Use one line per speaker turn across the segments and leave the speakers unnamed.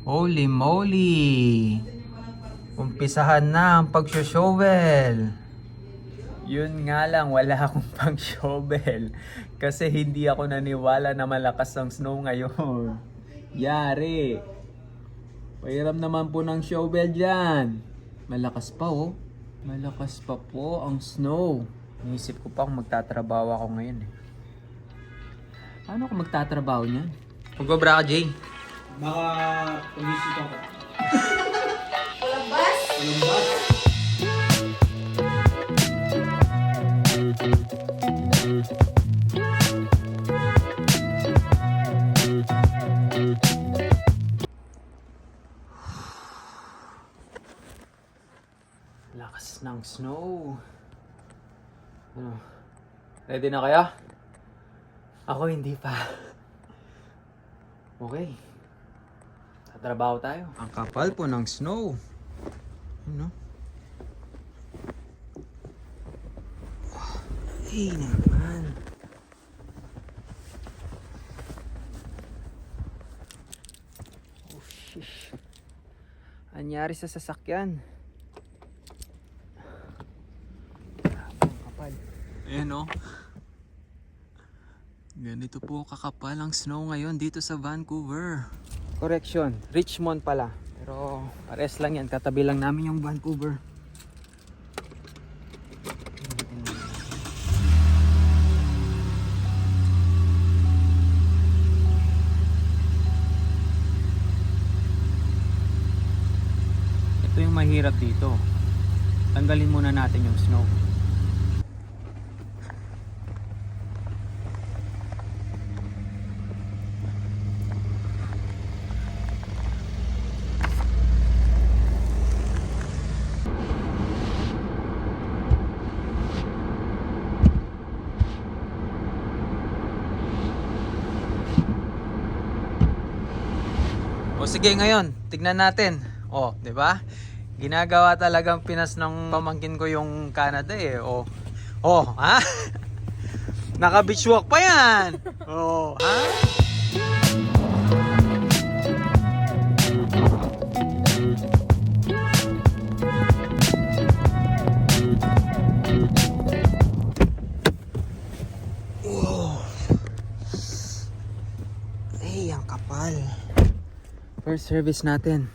Holy moly! Umpisahan na ang pag-shovel. Yun nga lang, wala akong pang shovel. Kasi hindi ako naniwala na malakas ang snow ngayon. Yari! Pahiram naman po ng shovel dyan. Malakas pa oh. Malakas pa po ang snow. Naisip ko pa kung magtatrabaho ako ngayon eh. Paano ako magtatrabaho niyan? Magbabra ka, Jay.
Baka pag-isip ako.
Walang bus?
Walang bus.
Lakas ng snow. Ano? Ready na kaya? Ako hindi pa. Okay. Tatrabaho tayo. Ang kapal po ng snow. Ano? Hey naman. Oh shish. Anyari sa sasakyan? Ang kapal. Ayan o. Ganito po kakapal ang snow ngayon dito sa Vancouver. Correction, Richmond pala. Pero pares lang yan, katabi lang namin yung Vancouver. Ito yung mahirap dito. Tanggalin muna natin yung snow. O sige ngayon, tignan natin. O, 'di ba? Ginagawa talagang Pinas ng pamangkin ko yung Canada eh. O. O, ha? Naka-beach walk pa 'yan. O, ha? Wow. Ay, ang kapal. First service natin.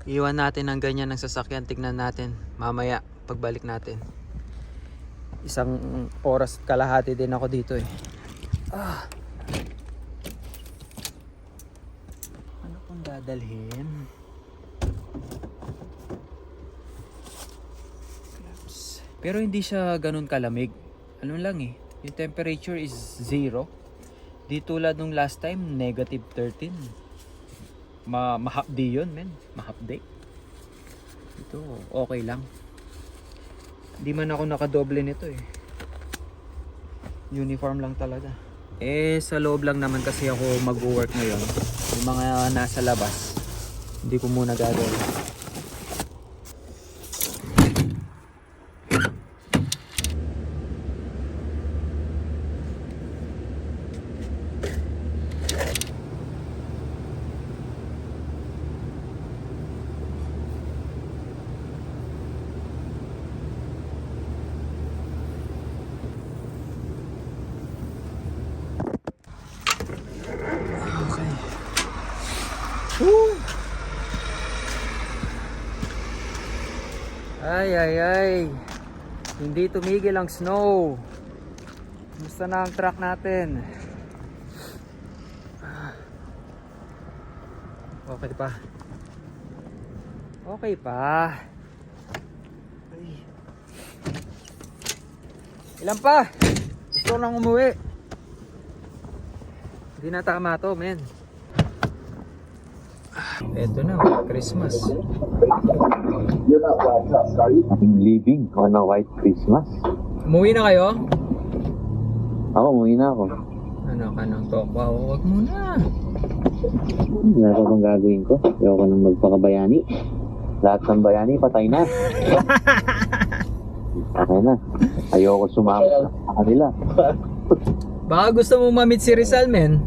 Iwan natin ang ganyan ng sasakyan. Tignan natin mamaya pagbalik natin. Isang oras kalahati din ako dito eh. Ano kung dadalhin? Pero hindi siya ganun kalamig. Ano lang eh. Yung temperature is 0. Di tulad nung last time, -13. Mahapdi yun, men. Mahapdi. Ito, okay lang. Hindi man ako nakadoble nito eh. Uniform lang talaga. Eh, sa loob lang naman kasi ako mag-work ngayon. Yung mga nasa labas, hindi ko muna gagawin. Okay. Woo! Ay. Hindi tumigil ang snow. Kumusta na ang truck natin? Okay pa. Okay pa. Ay. Ilan pa? Gusto nang umuwi. Hindi na tama to, men. Eto na, Christmas.
I'm living on a white Christmas.
Umuwi na kayo?
Ako, umuwi na ako.
Ano ka nang tokwa? Huwag muna.
Wala ko bang gagawin ko? Ayoko nang magpakabayani. Lahat ng bayani, patay na. Patay na. Ayoko sumama sa kanila.
Baka gusto mo ma-meet si Rizal, men.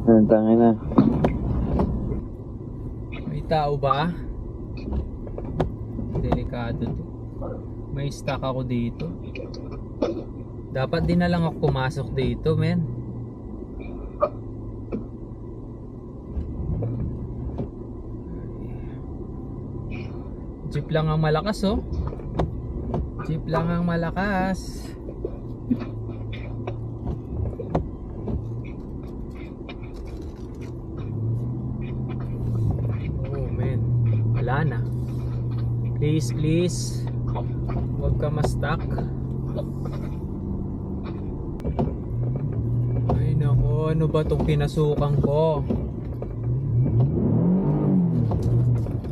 Ang tangin na.
tao ba? Delikado to. May stock ako dito. Dapat din na lang ako pumasok dito, men. Jeep lang ang malakas, oh. Jeep lang ang malakas. Oh, man. Wala na. Please, please. Huwag ka ma-stuck. Ay nako, ano ba itong pinasukan ko?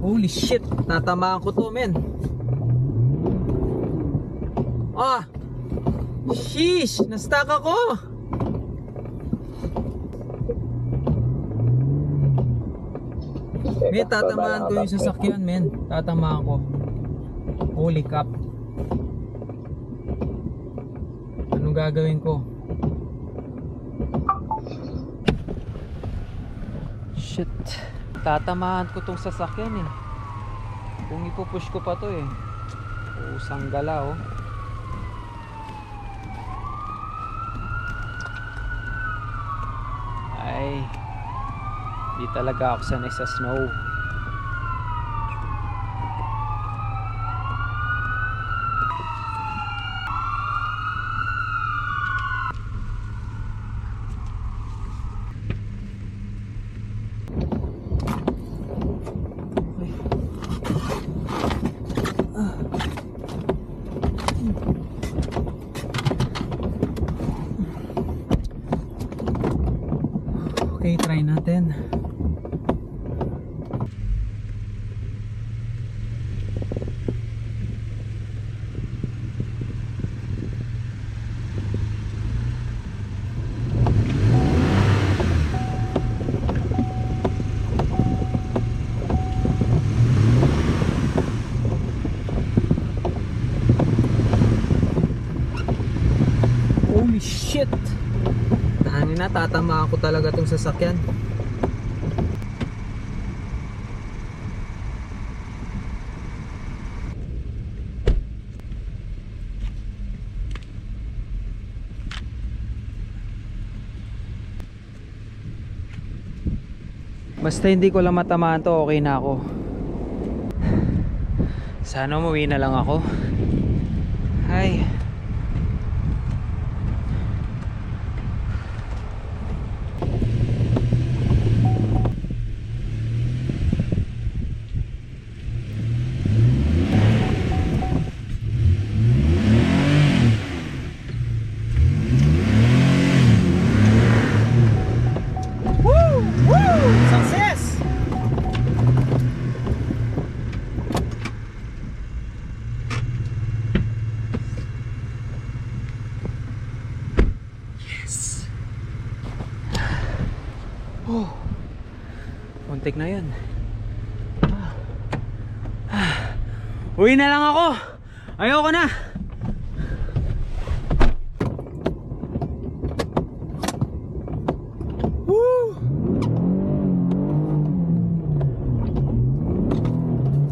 Holy shit, natamaan ko to, men. Ah! Sheesh, na-stuck ako. Men, tatamaan ko yung sasakyan, men. Tatamaan ko. Holy crap. Anong gagawin ko? Shit. Tatamaan ko tong sasakyan eh. Kung ipupush ko pa to eh. Usang gala oh. Ay. Di talaga ako sanay sa snow. Okay, try natin. Holy shit! Tangin na, tatama ako talaga tong sasakyan. Basta hindi ko lang matamaan to, okay na ako. Sana umuwi na lang ako. Ay. Success! Yes! Oh, muntik na yun. Uwi na lang ako. Ayoko na.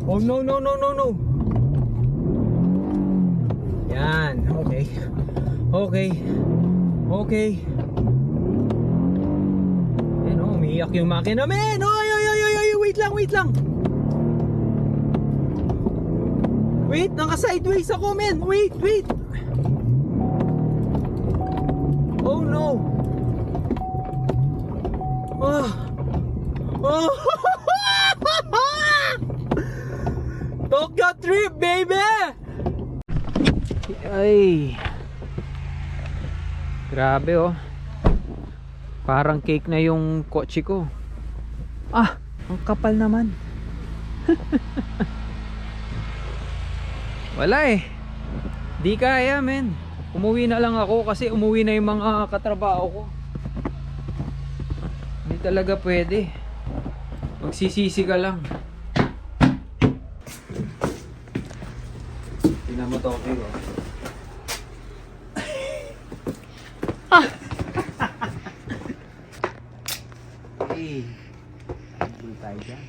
Oh no no no no no. Yan, okay. Okay. Okay. Ayun oh, umiiyak yung makina, men. Oy oy oy oy, wait lang, wait lang. Wait, naka-sideways ako, men. Wait, wait. Oh no. Oh. Oh. Tokyo trip, baby! Ay. Grabe oh. Parang cake na yung kotse ko. Ah, ang kapal naman. Wala eh. Di kaya, men. Umuwi na lang ako kasi umuwi na yung mga katrabaho ko. Hindi talaga pwede. Magsisisi ka lang. Tingnan mo to, okay ba? Hey, hindi tayo dyan.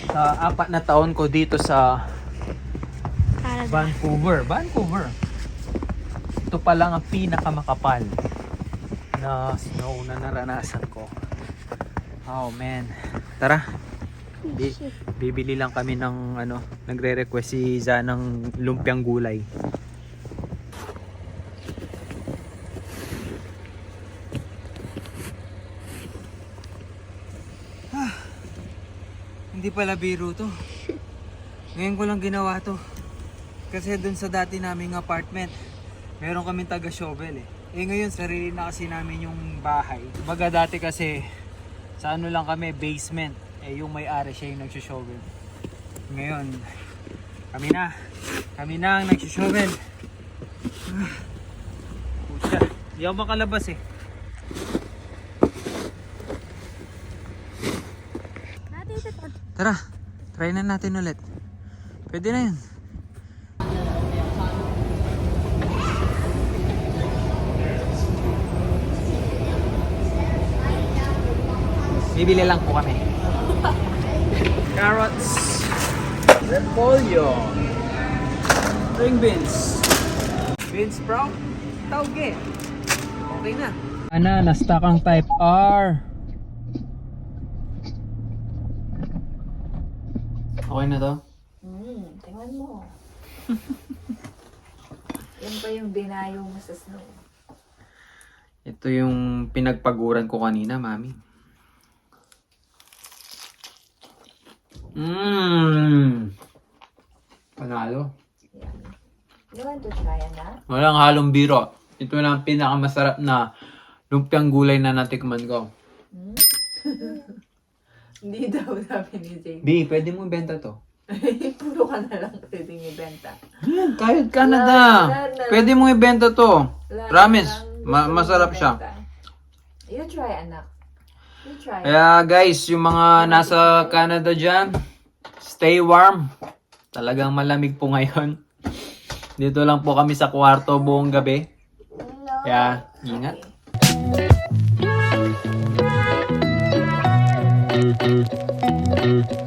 Sa 4 na taon ko dito sa Vancouver. Ito pa lang ang pinakamakapal na snow na naranasan ko. Oh man. Tara. Bibili lang kami ng nagre-request si Zan ng lumpiang gulay. Hindi pala biro to. Ngayon ko lang ginawa to. Kasi dun sa dati naming apartment, meron kaming taga-shovel eh. Ngayon sarili na kasi namin yung bahay. Baga dati kasi sa lang kami, basement. Yung may-ari siya yung nagsushovel. Ngayon, kami na ang nagsushovel. Pucha, di ako makalabas eh. Tara, try na natin ulit. Pwede na yun. Bibili lang po kami. Carrots, repolyo, string beans, bean sprout, tauge. Okay na. Na-stock ang type R. Okay na to?
Tingnan mo. Yan pa yung dinayo mo sa snow.
Ito yung pinagpaguran ko kanina, mami. Panalo.
Yan. You want to try na?
Walang halong biro. Ito na ang pinakamasarap na lumpiang gulay na natikman ko.
Hindi daw sabi ni Jay.
B, pwede mo ibenta to.
Puro ka na lang pwedeng ibenta.
Kahit Canada. Pwede mo ibenta to. Promise. Masarap siya.
You try, anak. You try.
Kaya guys, yung mga nasa Canada dyan, stay warm. Talagang malamig po ngayon. Dito lang po kami sa kwarto buong gabi.
Hello.
Kaya, ingat.
Okay.